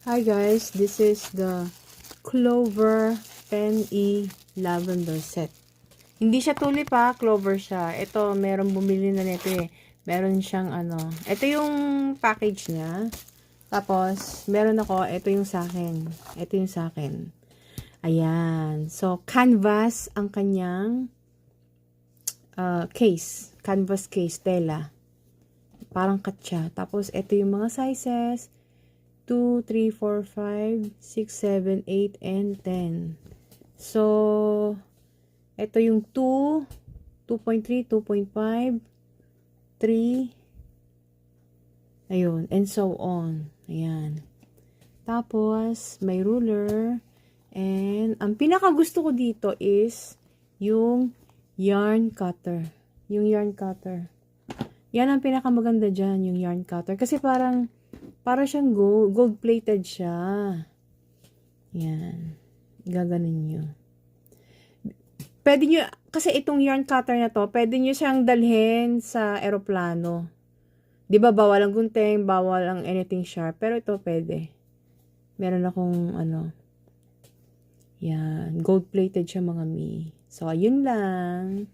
Hi guys, this is the Clover Pen E Lavender Set. Hindi siya tulip ha, clover siya. Ito, meron bumili na nito eh. Meron siyang ito yung package niya. Tapos, meron ako, ito yung sa akin. Ito yung sa akin. Ayan. So, canvas ang kanyang case. Canvas case, tela. Parang cut siya. Tapos, ito yung mga sizes. 2, 3, 4, 5, 6, 7, 8, and 10. So, ito yung 2, 2.3, 2.5, 3, ayun, and so on. Ayan. Tapos, may ruler. And, ang pinaka gusto ko dito is yung yarn cutter. Yung yarn cutter. Yan ang pinaka maganda dyan, yung yarn cutter. Kasi para siyang gold-plated siya. Yan. Gaganon nyo. Pwede nyo, kasi itong yarn cutter na to, pwede nyo siyang dalhin sa eroplano. Di ba, bawal ang gunting, bawal ang anything sharp. Pero ito, pwede. Meron akong, yan, gold-plated siya mga mi. So, ayun lang.